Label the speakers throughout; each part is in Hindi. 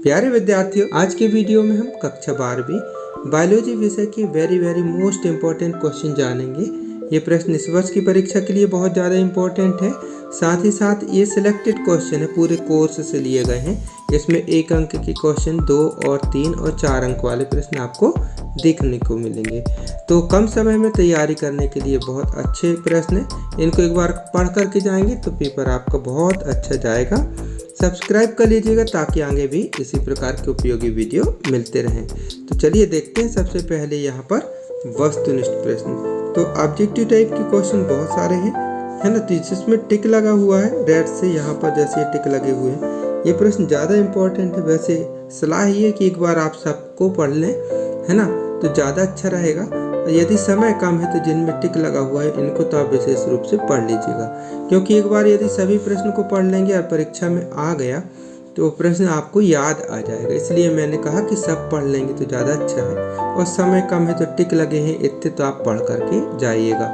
Speaker 1: प्यारे विद्यार्थियों, आज के वीडियो में हम कक्षा 12वीं बायोलॉजी विषय के वेरी मोस्ट इम्पोर्टेंट क्वेश्चन जानेंगे। ये प्रश्न इस वर्ष की परीक्षा के लिए बहुत ज़्यादा इम्पोर्टेंट है। साथ ही साथ ये सिलेक्टेड क्वेश्चन है, पूरे कोर्स से लिए गए हैं। इसमें 1 अंक के क्वेश्चन, 2 और 3 और 4 अंक वाले प्रश्न आपको देखने को मिलेंगे। तो कम समय में तैयारी करने के लिए बहुत अच्छे प्रश्न हैं। इनको एक बार पढ़ करके जाएंगे तो पेपर आपका बहुत अच्छा जाएगा। सब्सक्राइब कर लीजिएगा ताकि आगे भी इसी प्रकार के उपयोगी वीडियो मिलते रहें। तो चलिए देखते हैं। सबसे पहले यहाँ पर वस्तुनिष्ठ प्रश्न। तो ऑब्जेक्टिव टाइप के क्वेश्चन बहुत सारे हैं, है ना। तो जिसमें टिक लगा हुआ है रेड से, यहाँ पर जैसे टिक लगे हुए हैं, ये प्रश्न ज़्यादा इम्पोर्टेंट है। वैसे सलाह ये है कि एक बार आप सबको पढ़ लें, है ना, तो ज़्यादा अच्छा रहेगा। यदि समय कम है तो जिनमें टिक लगा हुआ है इनको तो आप विशेष रूप से पढ़ लीजिएगा, क्योंकि एक बार यदि सभी प्रश्न को पढ़ लेंगे और परीक्षा में आ गया तो प्रश्न आपको याद आ जाएगा। इसलिए मैंने कहा कि सब पढ़ लेंगे तो ज़्यादा अच्छा है। और समय कम है तो टिक लगे हैं इतने तो आप पढ़ करके जाइएगा,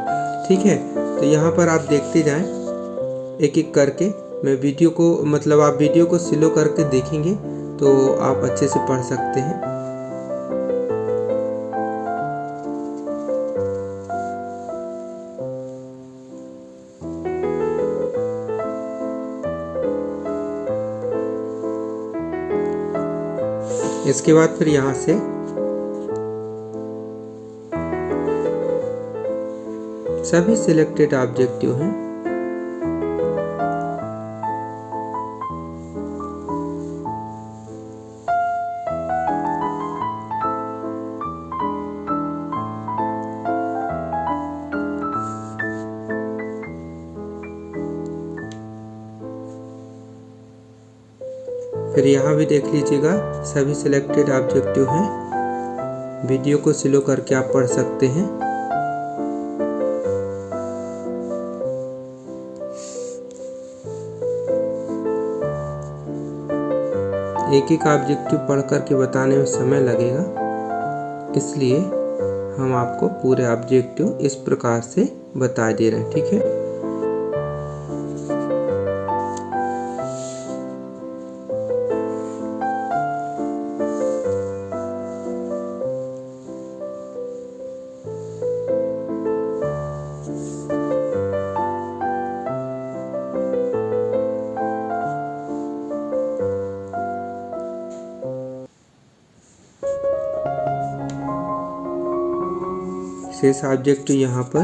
Speaker 1: ठीक है। तो यहाँ पर आप देखते जाएँ एक एक करके। मैं वीडियो को आप वीडियो को स्लो करके देखेंगे तो आप अच्छे से पढ़ सकते हैं। इसके बाद फिर यहाँ से सभी सिलेक्टेड ऑब्जेक्टिव हैं। फिर यहाँ भी देख लीजिएगा सभी सिलेक्टेड ऑब्जेक्टिव हैं। वीडियो को स्लो करके आप पढ़ सकते हैं। एक एक ऑब्जेक्टिव पढ़ करके बताने में समय लगेगा, इसलिए हम आपको पूरे ऑब्जेक्टिव इस प्रकार से बता दे रहे हैं, ठीक है। शेष ऑब्जेक्टिव यहाँ पर।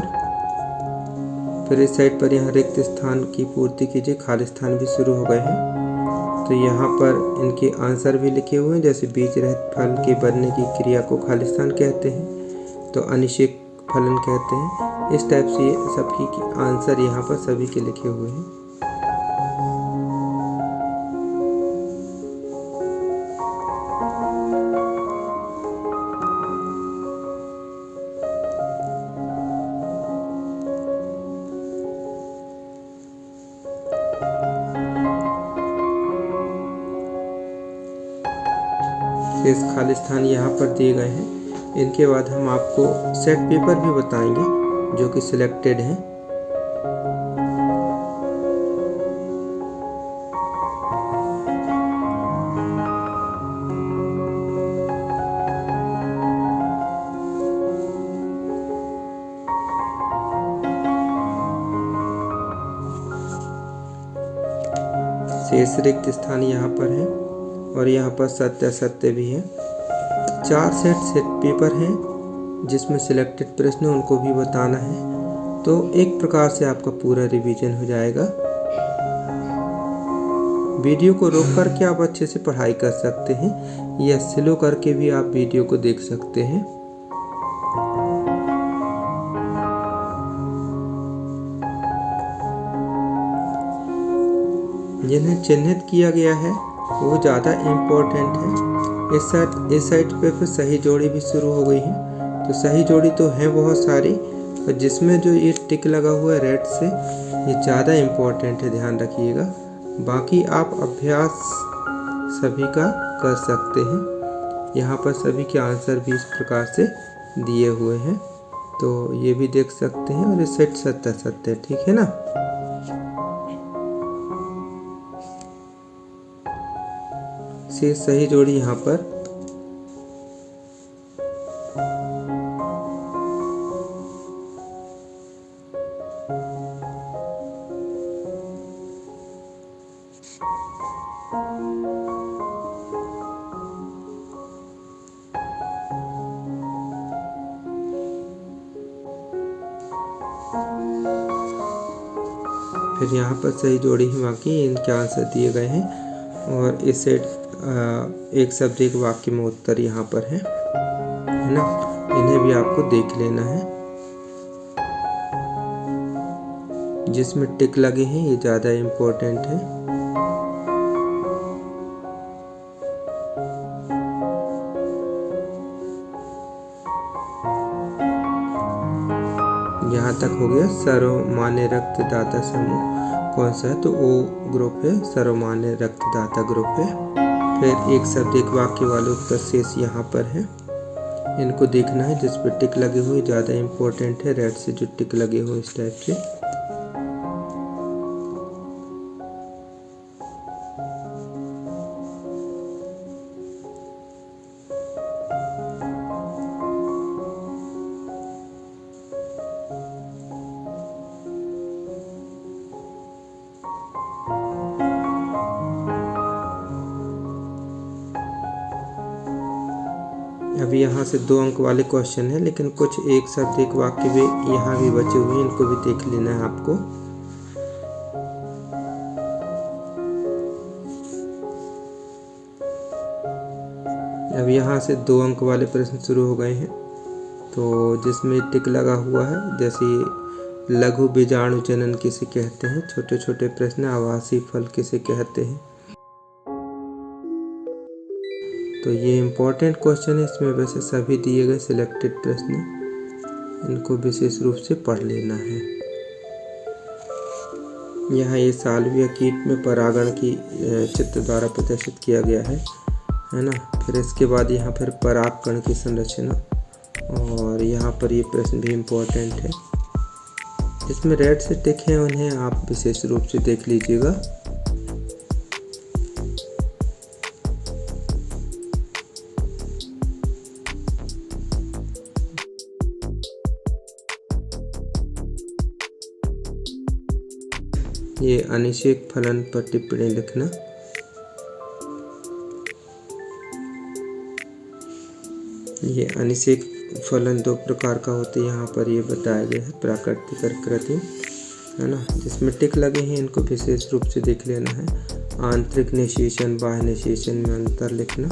Speaker 1: फिर इस साइड पर यहाँ रिक्त स्थान की पूर्ति कीजिए, खाली स्थान भी शुरू हो गए हैं। तो यहाँ पर इनके आंसर भी लिखे हुए हैं। जैसे बीज रहित फल के बनने की क्रिया को खाली स्थान कहते हैं, तो अनिषेक फलन कहते हैं। इस टाइप से सबकी आंसर यहाँ पर सभी के लिखे हुए हैं। शेष खाली स्थान यहाँ पर दिए गए हैं। इनके बाद हम आपको सेट पेपर भी बताएंगे जो कि सिलेक्टेड हैं। शेष रिक्त स्थान यहाँ पर है और यहाँ पर सत्य असत्य भी है। 4 सेट पेपर हैं जिसमें सिलेक्टेड प्रश्न उनको भी बताना है। तो एक प्रकार से आपका पूरा रिवीजन हो जाएगा। वीडियो को रोक करके आप अच्छे से पढ़ाई कर सकते हैं या स्लो करके भी आप वीडियो को देख सकते हैं। जिन्हें चिन्हित किया गया है वो ज़्यादा इम्पोर्टेंट है। इस साइड पे फिर सही जोड़ी भी शुरू हो गई है। तो सही जोड़ी तो है बहुत सारी, और जिसमें जो ये टिक लगा हुआ है रेड से, ये ज़्यादा इम्पोर्टेंट है, ध्यान रखिएगा। बाकी आप अभ्यास सभी का कर सकते हैं। यहाँ पर सभी के आंसर भी इस प्रकार से दिए हुए हैं, तो ये भी देख सकते हैं। और इस साइड सत्य सत्य, ठीक है ना। विशेष सही जोड़ी यहाँ पर फिर यहाँ पर सही जोड़ी ही बाकी इनके आंसर दिए गए हैं और इस सेट एक शब्द एक वाक्य में उत्तर यहाँ पर है ना। इन्हें भी आपको देख लेना है। जिसमें टिक लगे हैं ये ज़्यादा इम्पोर्टेंट है। यहाँ तक हो गया। सर्वमान्य रक्तदाता समूह कौन सा है, तो ओ ग्रुप है, सर्वमान्य रक्तदाता ग्रुप है। फिर एक शब्द एक वाक्य वाले उत्तर शेष यहाँ पर है, इनको देखना है। जिस पर टिक लगे हुए ज़्यादा इम्पोर्टेंट है, रेड से जो टिक लगे हुए इस टाइप से। अभी यहाँ से 2 अंक वाले क्वेश्चन है, लेकिन कुछ एक शब्द एक वाक्य भी यहाँ भी बचे हुए हैं, इनको भी देख लेना है आपको। अब यहाँ से 2 अंक वाले प्रश्न शुरू हो गए हैं, तो जिसमें टिक लगा हुआ है, जैसे लघु बीजाणु जनन किसे कहते हैं, छोटे छोटे प्रश्न। आवासीय फल किसे कहते हैं, तो ये इम्पोर्टेंट क्वेश्चन है। इसमें वैसे सभी दिए गए सिलेक्टेड प्रश्न, इनको विशेष रूप से पढ़ लेना है। यहाँ ये सालविया कीट में परागण की चित्र द्वारा प्रदर्शित किया गया है ना। फिर इसके बाद यहाँ फिर परागकण की संरचना, और यहाँ पर ये प्रश्न भी इम्पोर्टेंट है। जिसमें रेड से टिक है उन्हें आप विशेष रूप से देख लीजिएगा। ये अनिषेक फलन पर टिप्पणी लिखना। ये अनिषेक फलन 2 प्रकार का होते हैं, यहाँ पर ये बताया गया है, प्राकृतिक और कृत्रिम, है ना। जिसमें टिक लगे हैं इनको विशेष रूप से देख लेना है। आंतरिक निषेचन बाह्य निषेचन में अंतर लिखना,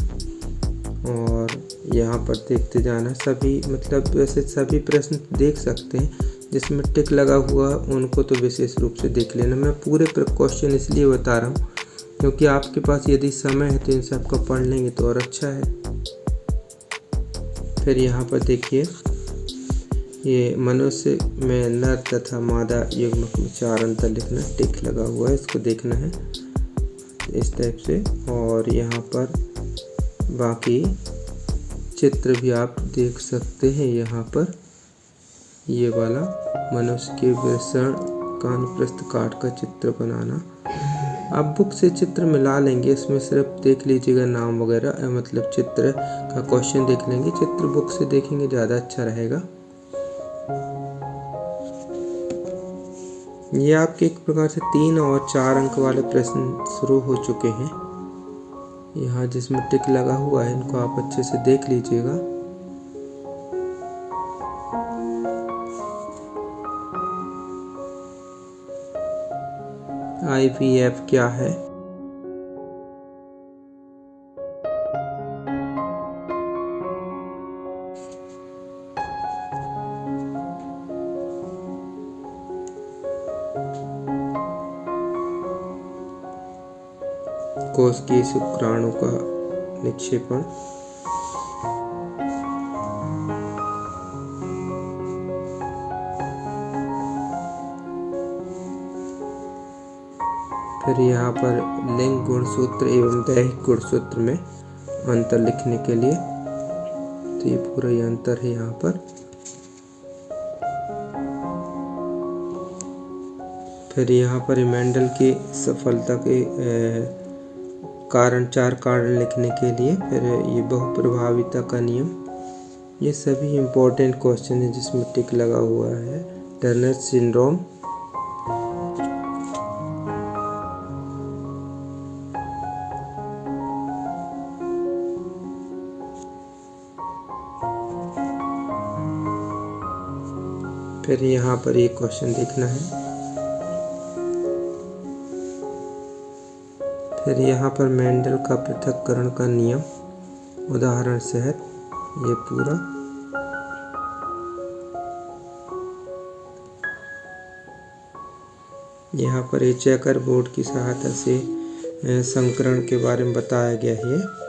Speaker 1: और यहाँ पर देखते जाना। सभी मतलब वैसे सभी प्रश्न देख सकते हैं, जिसमें टिक लगा हुआ उनको तो विशेष रूप से देख लेना। मैं पूरे क्वेश्चन इसलिए बता रहा हूँ क्योंकि आपके पास यदि समय है तो इन सबको पढ़ लेंगे तो और अच्छा है। फिर यहाँ पर देखिए, ये मनुष्य में नर तथा मादा युग्मक में 4 अंतर लिखना, टिक लगा हुआ है, इसको देखना है इस टाइप से। और यहाँ पर बाकी चित्र भी आप देख सकते हैं। यहाँ पर ये वाला मनुष्य के वृषण कानप्रस्थ काट का चित्र बनाना। आप बुक से चित्र मिला लेंगे, इसमें सिर्फ देख लीजिएगा नाम वगैरह, मतलब चित्र का क्वेश्चन देख लेंगे। चित्र बुक से देखेंगे ज़्यादा अच्छा रहेगा। ये आपके एक प्रकार से 3 और 4 अंक वाले प्रश्न शुरू हो चुके हैं। यहाँ जिसमें टिक लगा हुआ है इनको आप अच्छे से देख लीजिएगा। IVF क्या है? कोश की शुक्राणु का निक्षेपण। फिर यहाँ पर लिंग गुणसूत्र एवं दैहिक गुणसूत्र में अंतर लिखने के लिए, तो ये पूरा ये अंतर है यहाँ पर। फिर यहाँ पर मेंडल की सफलता के कारण, 4 कारण लिखने के लिए। फिर ये बहुप्रभाविता का नियम, ये सभी इम्पोर्टेंट क्वेश्चन है जिसमें टिक लगा हुआ है। टर्नर सिंड्रोम, फिर यहाँ पर ये क्वेश्चन देखना है। फिर यहाँ पर मेंडल का पृथक्करण का नियम, उदाहरण शहद, ये पूरा। यहाँ पर ये चेकर बोर्ड की सहायता से संकरण के बारे में बताया गया है।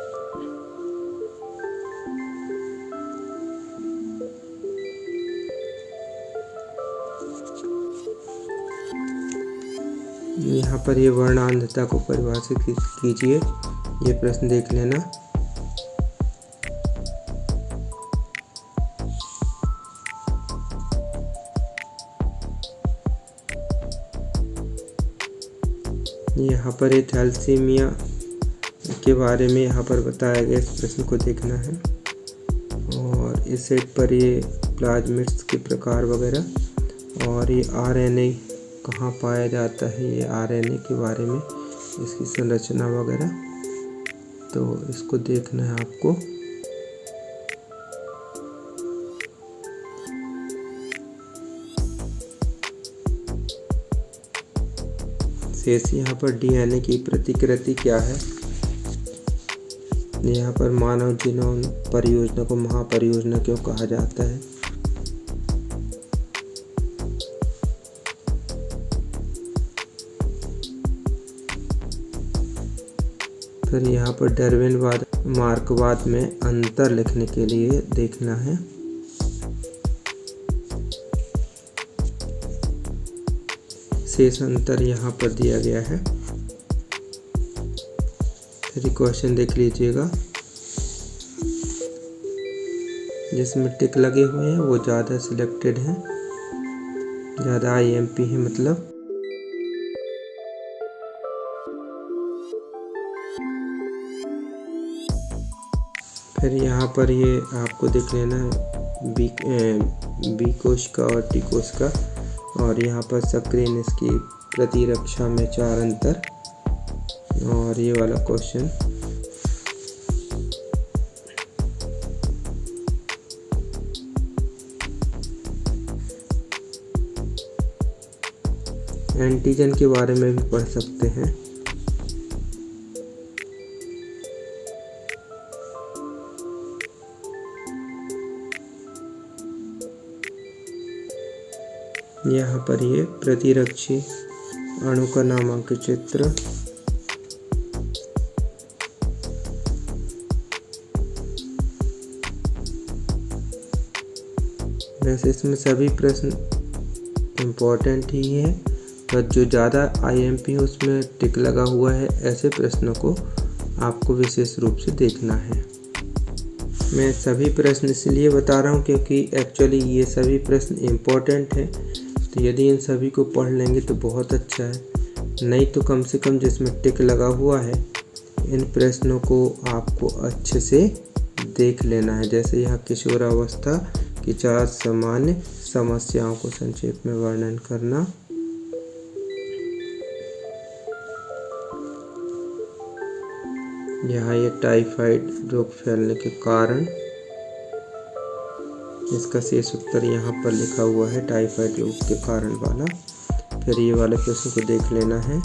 Speaker 1: यहाँ पर ये वर्णांधता को परिभाषित कीजिए, ये प्रश्न देख लेना। यहाँ पर ये थैलेसीमिया के बारे में यहाँ पर बताया गया, इस प्रश्न को देखना है। और इस सेट पर ये प्लाज्मिड्स के प्रकार वगैरह, और ये आरएनए कहाँ पाया जाता है, ये आरएनए के बारे में, इसकी संरचना वगैरह, तो इसको देखना है आपको। शेष यहाँ पर डीएनए की प्रतिकृति क्या है। यहाँ पर मानव जीनोम परियोजना को महापरियोजना क्यों कहा जाता है। फिर यहाँ पर डार्विनवाद मार्कसवाद में अंतर लिखने के लिए देखना है। शेष अंतर यहाँ पर दिया गया है। फिर क्वेश्चन देख लीजिएगा, जिसमें टिक लगे हुए हैं वो ज़्यादा सिलेक्टेड हैं, ज़्यादा आईएमपी है मतलब। फिर यहाँ पर ये आपको देख लेना है बी कोशिका और टी कोशिका, और यहाँ पर सक्रियण इसकी प्रतिरक्षा में 4 अंतर। और ये वाला क्वेश्चन, एंटीजन के बारे में भी पढ़ सकते हैं। यहाँ पर ये प्रतिरक्षी अणु का नामांकित चित्र। वैसे इसमें सभी प्रश्न इम्पोर्टेंट ही हैं, पर जो ज़्यादा आईएमपी है उसमें टिक लगा हुआ है, ऐसे प्रश्नों को आपको विशेष रूप से देखना है। मैं सभी प्रश्न इसलिए बता रहा हूँ क्योंकि एक्चुअली ये सभी प्रश्न इम्पोर्टेंट हैं, तो यदि इन सभी को पढ़ लेंगे तो बहुत अच्छा है। नहीं तो कम से कम जिसमें टिक लगा हुआ है इन प्रश्नों को आपको अच्छे से देख लेना है। जैसे यहाँ किशोरावस्था की 4 सामान्य समस्याओं को संक्षेप में वर्णन करना। यहाँ ये टाइफाइड रोग फैलने के कारण, इसका शेष उत्तर यहाँ पर लिखा हुआ है, टाइफाइड रोग के कारण वाला। फिर ये वाले प्रश्न को देख लेना है।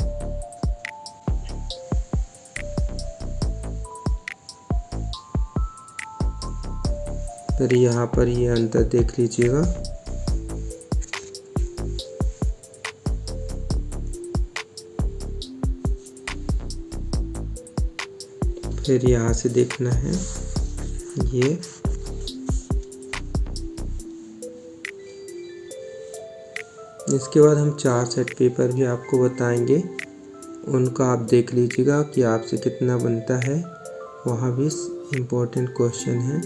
Speaker 1: फिर यहाँ पर ये अंतर देख लीजिएगा। फिर यहाँ से देखना है ये, इसके बाद हम 4 सेट पेपर भी आपको बताएंगे, उनका आप देख लीजिएगा कि आपसे कितना बनता है। वहाँ भी इम्पोर्टेंट क्वेश्चन है।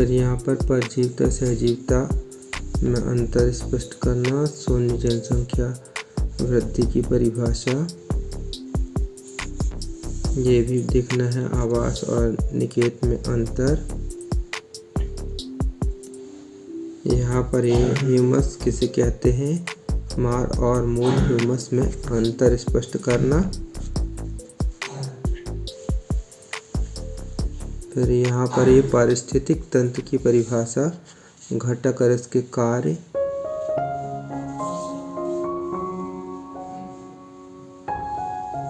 Speaker 1: फिर यहाँ पर परजीवता सहजीवता में अंतर स्पष्ट करना, शून्य जनसंख्या वृद्धि की परिभाषा ये भी देखना है, आवास और निकेत में अंतर। यहाँ पर ये ह्यूमस किसे कहते हैं, मार और मूल ह्यूमस में अंतर स्पष्ट करना। फिर यहाँ पर ये पारिस्थितिक तंत्र की परिभाषा, घटक और इसके कार्य।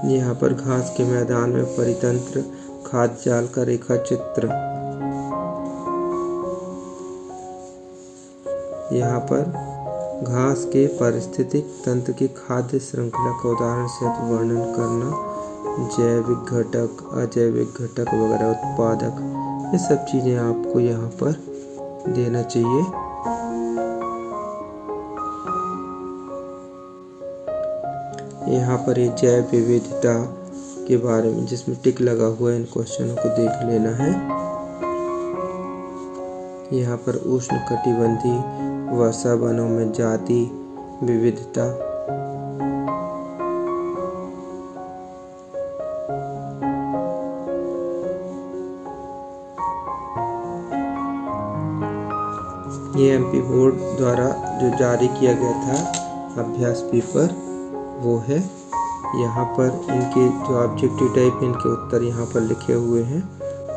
Speaker 1: यहाँ पर घास के मैदान में परितंत्र, खाद्य जाल का रेखा चित्र। यहाँ पर घास के पारिस्थितिक तंत्र की खाद्य श्रृंखला का उदाहरण से वर्णन करना, जैविक घटक, अजैविक घटक वगैरह, उत्पादक, ये सब चीज़ें आपको यहाँ पर देना चाहिए। यहाँ पर ये जैव विविधता के बारे में जिसमें टिक लगा हुआ है, इन क्वेश्चनों को देख लेना है। यहाँ पर उष्णकटिबंधीय वर्षा वनों में जाति विविधता, ये एमपी बोर्ड द्वारा जो जारी किया गया था अभ्यास पेपर वो है। यहाँ पर इनके जो ऑब्जेक्टिव टाइप इनके उत्तर यहाँ पर लिखे हुए हैं,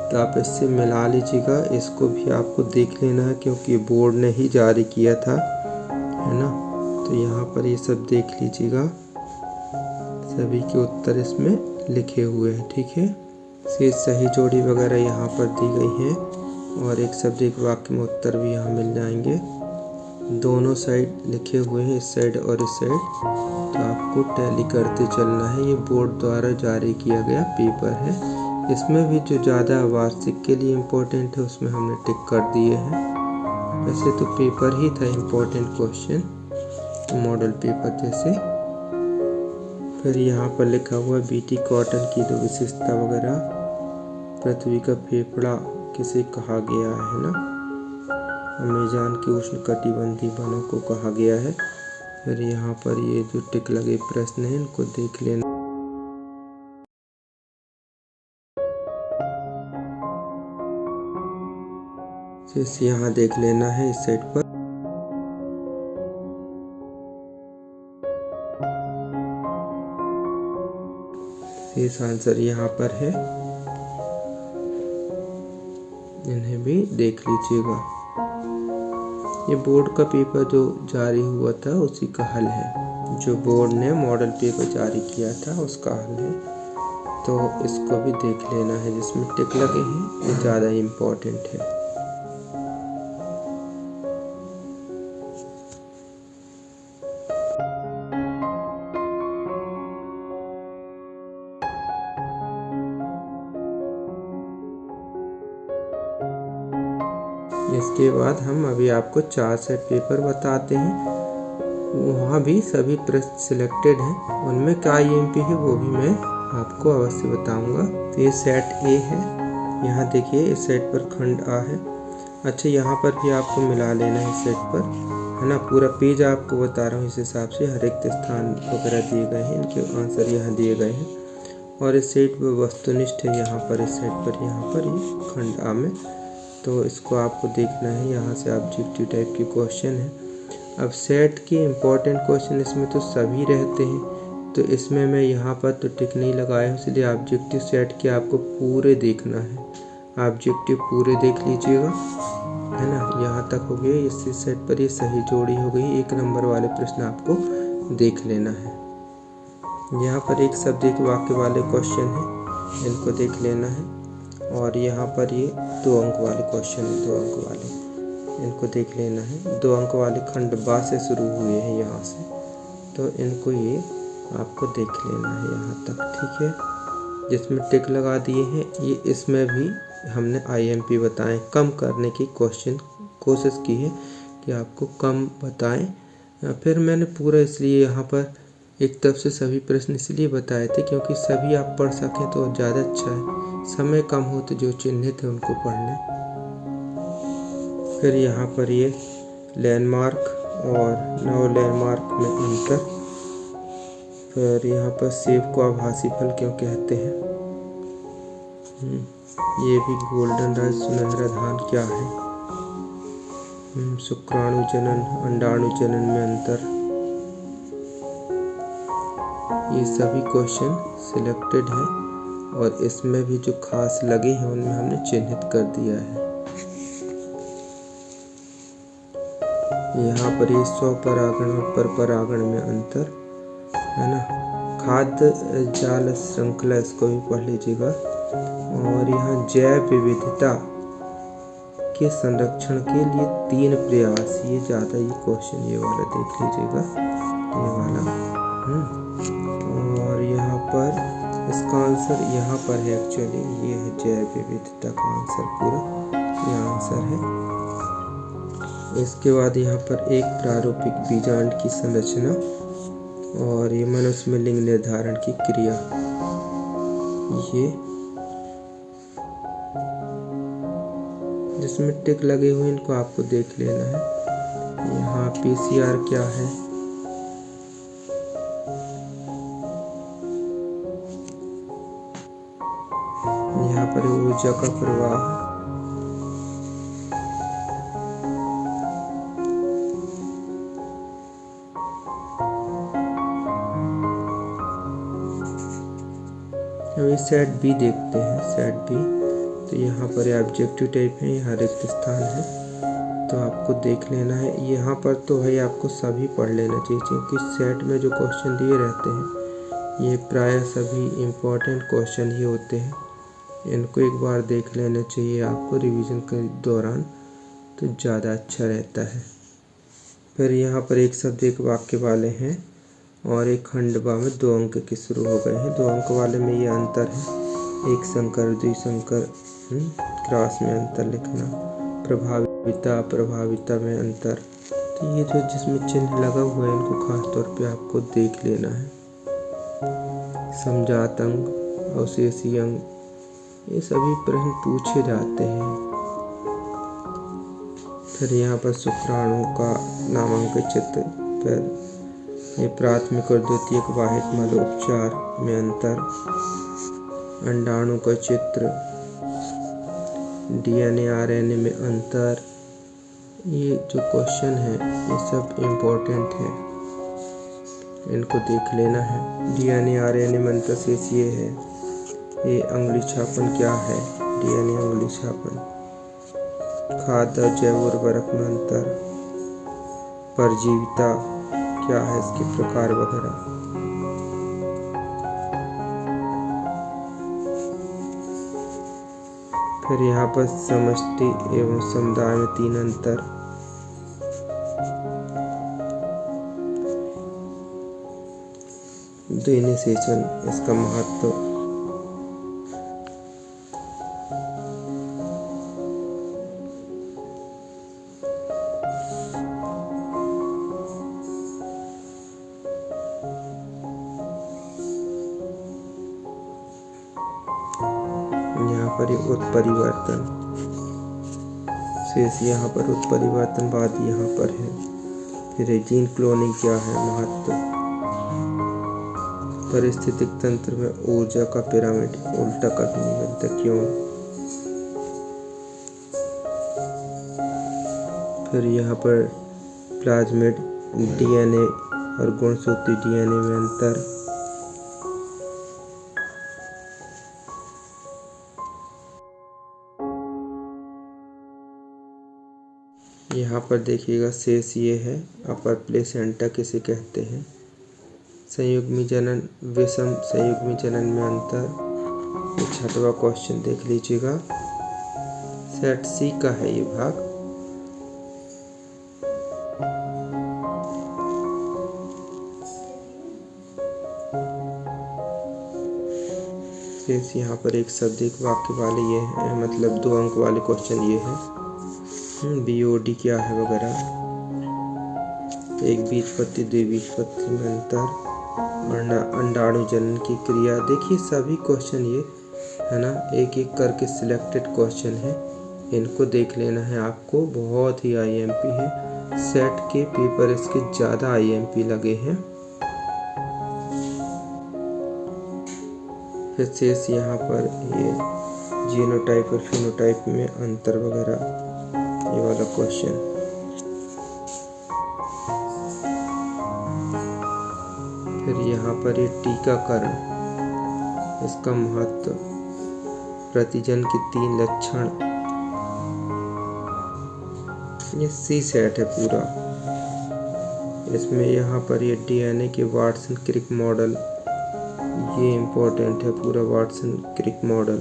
Speaker 1: तो आप इससे मिला लीजिएगा। इसको भी आपको देख लेना है क्योंकि बोर्ड ने ही जारी किया था, है ना। तो यहाँ पर ये सब देख लीजिएगा, सभी के उत्तर इसमें लिखे हुए हैं, ठीक है। से सही जोड़ी वगैरह यहाँ पर दी गई है और एक शब्द एक वाक्य में उत्तर भी यहाँ मिल जाएंगे। दोनों साइड लिखे हुए हैं, इस साइड और इस साइड, तो आपको टैली करते चलना है। ये बोर्ड द्वारा जारी किया गया पेपर है। इसमें भी जो ज़्यादा वार्षिक के लिए इम्पोर्टेंट है उसमें हमने टिक कर दिए हैं। वैसे तो पेपर ही था इम्पोर्टेंट क्वेश्चन, मॉडल पेपर जैसे। फिर यहाँ पर लिखा हुआ बीटी कॉटन की जो विशेषता वगैरह, पृथ्वी का फेफड़ा किसे कहा गया है ना, अमेज़न के उष्णकटिबंधीय वनों को कहा गया है। फिर यहाँ पर ये जो टिक लगे प्रश्न हैं इनको देख लेना। जैसे यहाँ देख लेना है इस साइड पर। शेष आंसर यहाँ पर है, इन्हें भी देख लीजिएगा। ये बोर्ड का पेपर जो जारी हुआ था उसी का हल है, जो बोर्ड ने मॉडल पेपर जारी किया था उसका हल है। तो इसको भी देख लेना है, जिसमें टिक लगे हैं ये ज़्यादा इम्पोर्टेंट है। इसके बाद हम अभी आपको 4 सेट पेपर बताते हैं, वहाँ भी सभी प्रश्न सिलेक्टेड हैं, उनमें क्या ईएमपी है वो भी मैं आपको अवश्य बताऊंगा। तो ये सेट ए है, यहाँ देखिए इस सेट पर खंड आ है। अच्छा, यहाँ पर भी आपको मिला लेना है इस सेट पर, है ना। पूरा पेज आपको बता रहा हूँ, इस हिसाब से हर एक स्थान वगैरह दिए गए हैं, इनके आंसर यहाँ दिए गए हैं। और इस सेट पर वस्तुनिष्ठ है, यहाँ पर इस सेट पर, यहाँ पर ये खंड आ में, तो इसको आपको देखना है। यहाँ से ऑब्जेक्टिव टाइप के क्वेश्चन है। अब सेट के इम्पोर्टेंट क्वेश्चन इसमें तो सभी रहते हैं, तो इसमें मैं यहाँ पर तो टिक नहीं लगाया हूँ, इसलिए ऑब्जेक्टिव सेट के आपको पूरे देखना है। ऑब्जेक्टिव पूरे देख लीजिएगा, है ना। यहाँ तक हो गए, इसी सेट पर ये सही जोड़ी हो गई। 1 नंबर वाले प्रश्न आपको देख लेना है। यहाँ पर एक शब्द एक वाक्य वाले क्वेश्चन है, इनको देख लेना है। और यहाँ पर ये 2 अंक वाले क्वेश्चन, 2 अंक वाले, इनको देख लेना है। 2 अंक वाले खंड बा से शुरू हुए हैं यहाँ से, तो इनको ये आपको देख लेना है यहाँ तक, ठीक है। जिसमें टिक लगा दिए हैं, ये इसमें भी हमने आईएमपी बताएं, कम करने की कोशिश की है कि आपको कम बताएं। फिर मैंने पूरा इसलिए यहाँ पर एक तरफ से सभी प्रश्न इसलिए बताए थे क्योंकि सभी आप पढ़ सकें तो ज़्यादा अच्छा है। समय कम हो तो जो चिन्हित है उनको पढ़ लें। फिर यहाँ पर ये लैंडमार्क और नो लैंडमार्क में अंतर। फिर यहाँ पर सेब को आभासी फल क्यों कहते हैं। ये भी गोल्डन राज सुनहरा धान क्या है। शुक्राणु जनन अंडाणु जनन में अंतर। ये सभी क्वेश्चन सिलेक्टेड हैं और इसमें भी जो खास लगे हैं उनमें हमने चिन्हित कर दिया है। यहाँ पर ये स्वपरागण और परपरागण में अंतर है ना। खाद्य जाल श्रृंखला, इसको भी पढ़ लीजिएगा। और यहाँ जैव विविधता के संरक्षण के लिए 3 प्रयास, ये ज़्यादा ये क्वेश्चन ये वाला देख लीजिएगा, ये वाला। और यहाँ पर इसका आंसर यहाँ पर है, एक्चुअली ये है जैव विविधता का आंसर, पूरा ये आंसर है। इसके बाद यहाँ पर एक प्रारूपिक बीजांड की संरचना और ये मनुष्य में लिंग निर्धारण की क्रिया। ये जिसमें टिक लगे हुए इनको आपको देख लेना है। यहाँ पीसीआर क्या है, यहाँ पर ऊर्जा का प्रवाह। अभी सेट बी देखते हैं, सेट बी। तो यहाँ पर ऑब्जेक्टिव टाइप है, यहाँ रिक्त स्थान है, तो आपको देख लेना है। यहाँ पर तो भाई आपको सभी पढ़ लेना चाहिए, क्योंकि सेट में जो क्वेश्चन दिए रहते हैं ये प्रायः सभी इम्पोर्टेंट क्वेश्चन ही होते हैं। इनको एक बार देख लेना चाहिए आपको रिवीजन के दौरान, तो ज़्यादा अच्छा रहता है। फिर यहाँ पर एक शब्द एक वाक्य वाले हैं और एक खंडवा में 2 अंक के शुरू हो गए हैं। 2 अंक वाले में ये अंतर है, एक संकर द्विसंकर क्रॉस में अंतर लिखना। प्रभाविता प्रभाविता में अंतर। तो ये जो जिसमें चिन्ह लगा हुआ है इनको खास तौर पे आपको देख लेना है। समजात अंग, अवशेषी अंग, ये सभी प्रश्न पूछे जाते हैं। फिर यहाँ पर शुक्राणु का नामांकित चित्र, फिर ये प्राथमिक और द्वितीयक वाहित मल उपचार में अंतर। अंडाणु का चित्र, डीएनए आरएनए में अंतर। ये जो क्वेश्चन है ये सब इम्पोर्टेंट है, इनको देख लेना है। डीएनए आरएनए में अंतर शेष ये है। ये अंगुली छापन क्या है, डीएनए अंगुली छापन। खाद्य और जैव उर्वरक में अंतर। परजीविता क्या है, इसके प्रकार वगैरह। फिर यहाँ पर समष्टि एवं समुदाय में 3 अंतर। ड्रेनेसेशन, इसका महत्व। यहाँ पर उत्परिवर्तन शेष, यहाँ पर उत्परिवर्तनवाद यहाँ पर है। फिर जीन क्लोनिंग क्या है, महत्व। पारिस्थितिक तंत्र में ऊर्जा का पिरामिड उल्टा कभी नहीं बनता, क्यों। फिर यहाँ पर प्लाज्मिड डीएनए और गुणसूत्री डीएनए में अंतर। यहाँ पर देखिएगा शेष ये है, अपर प्लेसेंटा किसे कहते हैं। संयुग्मी जनन, विषम संयुग्मी जनन में अंतर। ये 6वां क्वेश्चन देख लीजिएगा, सेट सी का है ये भाग। शेष यहाँ पर एक शब्द एक वाक्य वाले ये है, मतलब 2 अंक वाले क्वेश्चन ये है। बीओडी क्या है वगैरह। एक बीजपत्री द्विबीजपत्री में अंतर। अंडाणु जनन की क्रिया। देखिए सभी क्वेश्चन ये है ना, एक एक करके सिलेक्टेड क्वेश्चन है, इनको देख लेना है आपको, बहुत ही आईएमपी है। सेट के पेपर इसके ज़्यादा आईएमपी लगे हैं। फिर शेष यहाँ पर ये जीनोटाइप और फिनोटाइप में अंतर वगैरह, ये वाला क्वेश्चन। फिर यहाँ पर ये टीकाकरण, इसका महत्व, प्रतिजन के 3 लक्षण, ये सी सेट है पूरा। इसमें यहाँ पर ये डीएनए के वाटसन क्रिक मॉडल, ये इम्पोर्टेंट है पूरा, वाटसन क्रिक मॉडल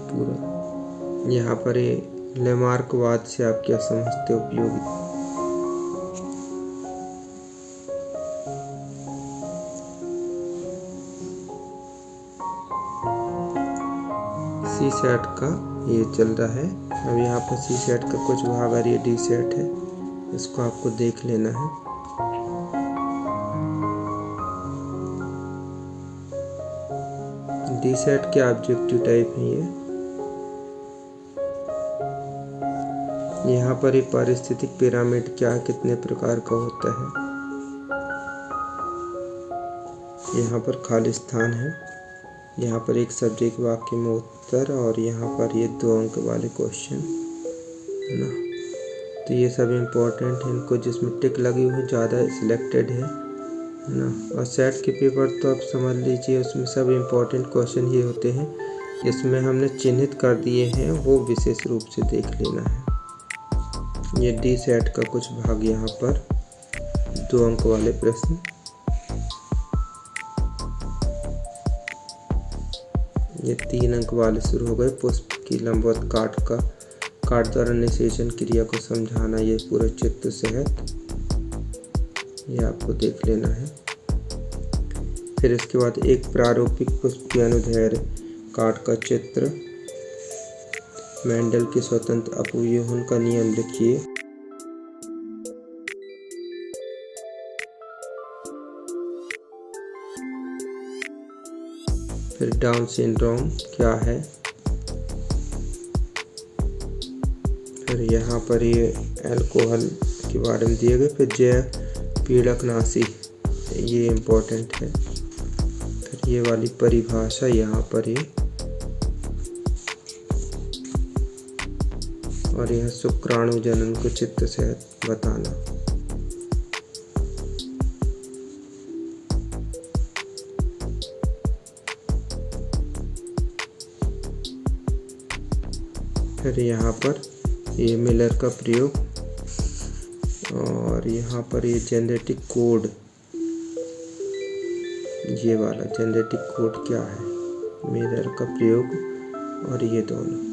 Speaker 1: पूरा। यहाँ पर ये लेमार्कवाद से आप क्या समझते हो, उपयोगी। सी सेट का ये चल रहा है अब। यहाँ पर सी सेट का कुछ भाग और ये डी सेट है, इसको आपको देख लेना है। डी सेट के ऑब्जेक्टिव टाइप है ये। यहाँ पर ये पारिस्थितिक पिरामिड क्या कितने प्रकार का होता है। यहाँ पर खाली स्थान है, यहाँ पर एक सब्जेक्ट वाक्य में उत्तर, और यहाँ पर ये 2 अंक वाले क्वेश्चन है ना। तो ये सब इम्पोर्टेंट है, इनको जिसमें टिक लगी हुई ज़्यादा सिलेक्टेड है ना। और सेट के पेपर तो आप समझ लीजिए, उसमें सब इम्पोर्टेंट क्वेश्चन ये होते हैं, इसमें हमने चिन्हित कर दिए हैं, वो विशेष रूप से देख लेना है। ये डी सेट का कुछ भाग, यहाँ पर 2 अंक वाले प्रश्न। ये 3 अंक वाले शुरू हो गए। पुष्प की लंबवत काट द्वारा निषेचन क्रिया को समझाना, ये पूरा चित्र सेहत, ये आपको देख लेना है। फिर इसके बाद एक प्रारूपिक पुष्प की अनुदैर्ध्य काट का चित्र, मेंडल के स्वतंत्र अपव्यूहन का नियम लिखिए। फिर डाउन सिंड्रोम क्या है। फिर यहाँ पर ये अल्कोहल के बारे में दिए गए। फिर जैव पीड़कनाशी, ये इम्पोर्टेंट है। फिर ये वाली परिभाषा यहाँ पर ये, और यह शुक्राणु जनन को चित्र से बताना। फिर यहाँ पर ये मिलर का प्रयोग, और यहाँ पर ये जेनेटिक कोड, ये वाला जेनेटिक कोड क्या है, मिलर का प्रयोग, और ये दोनों।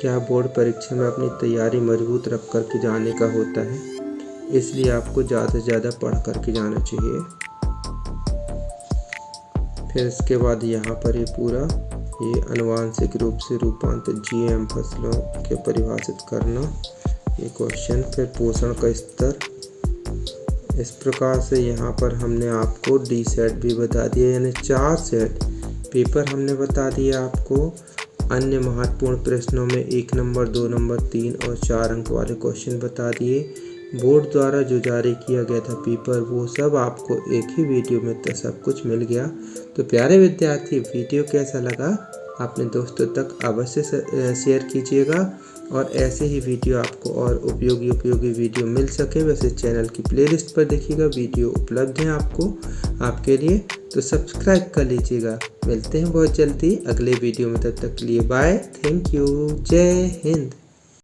Speaker 1: क्या बोर्ड परीक्षा में अपनी तैयारी मजबूत रख कर के जाने का होता है, इसलिए आपको ज़्यादा से ज़्यादा पढ़ कर के जाना चाहिए। फिर इसके बाद यहाँ पर ये पूरा ये आनुवांशिक रूप से रूपांतरित जीएम फसलों के परिभाषित करना, ये क्वेश्चन। फिर पोषण का स्तर, इस प्रकार से यहाँ पर हमने आपको डी सेट भी बता दिया, यानी 4 सेट पेपर हमने बता दिया आपको। अन्य महत्वपूर्ण प्रश्नों में 1 नंबर, 2 नंबर, 3 और 4 अंक वाले क्वेश्चन बता दिए। बोर्ड द्वारा जो जारी किया गया था पेपर, वो सब आपको एक ही वीडियो में तो सब कुछ मिल गया। तो प्यारे विद्यार्थी, वीडियो कैसा लगा अपने दोस्तों तक अवश्य शेयर कीजिएगा, और ऐसे ही वीडियो आपको और उपयोगी वीडियो मिल सके वैसे चैनल की प्लेलिस्ट पर देखिएगा, वीडियो उपलब्ध हैं आपके लिए, तो सब्सक्राइब कर लीजिएगा। मिलते हैं बहुत जल्दी अगले वीडियो में, तब तक के लिए बाय, थैंक यू, जय हिंद।